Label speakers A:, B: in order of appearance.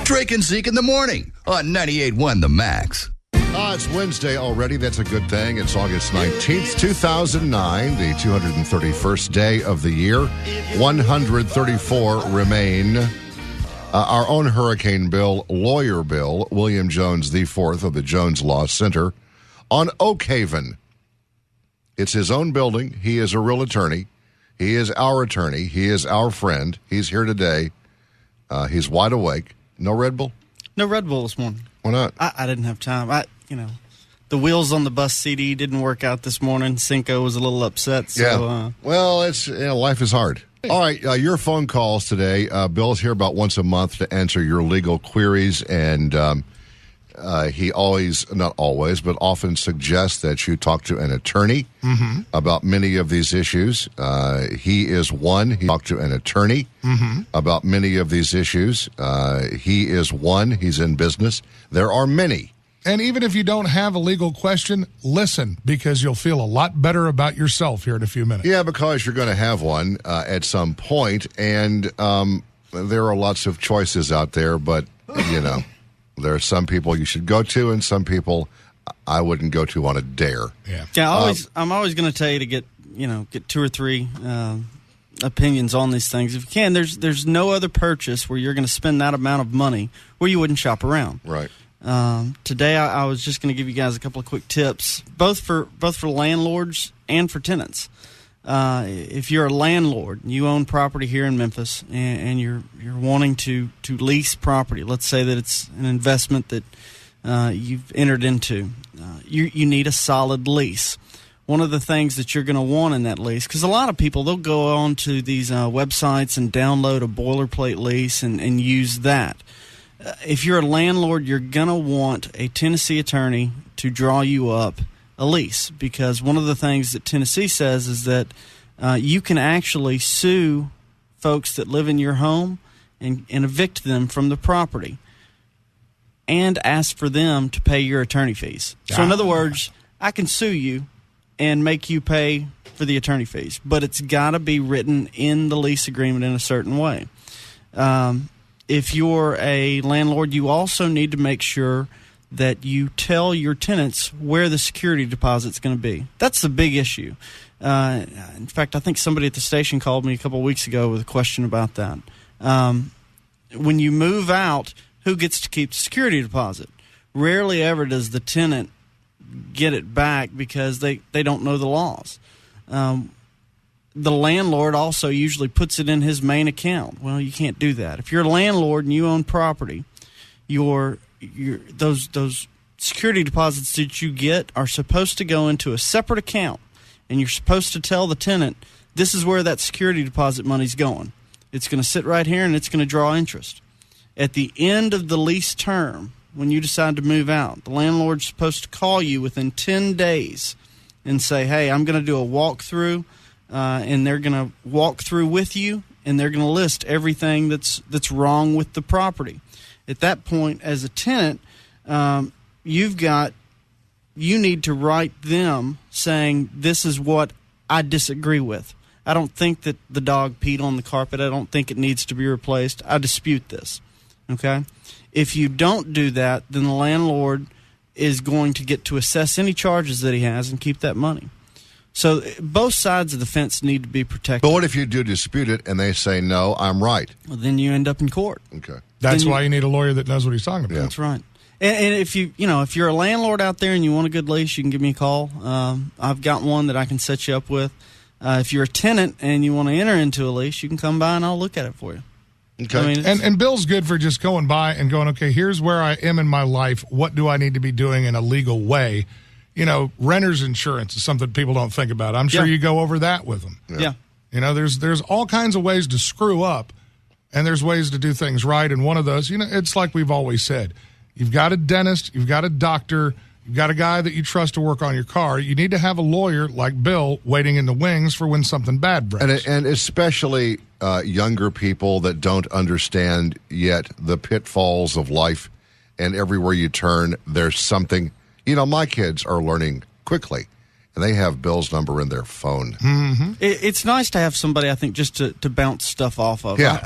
A: Drake and Zeke in the morning on 98.1 The Max.
B: It's Wednesday already. That's a good thing. It's August 19th, 2009, the 231st day of the year. 134 remain. Our own Hurricane Bill, Lawyer Bill, William Jones IV of the Jones Law Center on Oak Haven. It's his own building. He is a real attorney. He is our attorney. He is our friend. He's here today. He's wide awake. No Red Bull?
C: No Red Bull this morning.
B: Why not?
C: I didn't have time. The wheels on the bus CD didn't work out this morning. Cinco was a little upset. So,
B: yeah. Well, life is hard. All right, your phone calls today. Bill's here about once a month to answer your legal queries, and he not always, but often suggests that you talk to an attorney about many of these issues. He is one. He talked to an attorney about many of these issues. He is one. He's in business. There are many.
D: And even if you don't have a legal question, listen, because you'll feel a lot better about yourself here in a few minutes.
B: Yeah, because you're going to have one at some point, and there are lots of choices out there, but, there are some people you should go to and some people I wouldn't go to on a dare.
C: Yeah, I'm always going to tell you to get two or three opinions on these things. If you can, there's no other purchase where you're going to spend that amount of money where you wouldn't shop around.
B: Right.
C: Today, I was just going to give you guys a couple of quick tips, both for landlords and for tenants. If you're a landlord, you own property here in Memphis, and you're wanting to lease property. Let's say that it's an investment that you've entered into. You need a solid lease. One of the things that you're going to want in that lease, because a lot of people, they'll go on to these websites and download a boilerplate lease and use that. If you're a landlord, you're going to want a Tennessee attorney to draw you up a lease, because one of the things that Tennessee says is that you can actually sue folks that live in your home and evict them from the property and ask for them to pay your attorney fees. So in other words, I can sue you and make you pay for the attorney fees, but it's got to be written in the lease agreement in a certain way. If you're a landlord, you also need to make sure that you tell your tenants where the security deposit's going to be. That's the big issue. In fact, I think somebody at the station called me a couple of weeks ago with a question about that. When you move out, who gets to keep the security deposit? Rarely ever does the tenant get it back because they don't know the laws. The landlord also usually puts it in his main account. Well, you can't do that. If you're a landlord and you own property, those security deposits that you get are supposed to go into a separate account, and you're supposed to tell the tenant, this is where that security deposit money's going. It's going to sit right here, and it's going to draw interest. At the end of the lease term, when you decide to move out, the landlord's supposed to call you within 10 days and say, hey, I'm going to do a walkthrough, and they're going to walk through with you, and they're going to list everything that's wrong with the property. At that point, as a tenant, you need to write them saying, this is what I disagree with. I don't think that the dog peed on the carpet. I don't think it needs to be replaced. I dispute this. Okay? If you don't do that, then the landlord is going to get to assess any charges that he has and keep that money. So both sides of the fence need to be protected.
B: But what if you do dispute it and they say, no, I'm right?
C: Well, then you end up in court.
B: Okay.
D: That's why you need a lawyer that knows what he's talking about.
B: Yeah.
C: That's right. And if if you're a landlord out there and you want a good lease, you can give me a call. I've got one that I can set you up with. If you're a tenant and you want to enter into a lease, you can come by and I'll look at it for you.
B: Okay.
D: And Bill's good for just going by and going, okay, here's where I am in my life. What do I need to be doing in a legal way? Renter's insurance is something people don't think about. I'm sure you go over that with them.
C: Yeah.
D: There's all kinds of ways to screw up, and there's ways to do things right. And one of those, it's like we've always said. You've got a dentist, you've got a doctor, you've got a guy that you trust to work on your car. You need to have a lawyer like Bill waiting in the wings for when something bad breaks.
B: And especially younger people that don't understand yet the pitfalls of life, and everywhere you turn, there's something. My kids are learning quickly, and they have Bill's number in their phone.
C: Mm-hmm. It's nice to have somebody, I think, just to bounce stuff off of.
B: Yeah.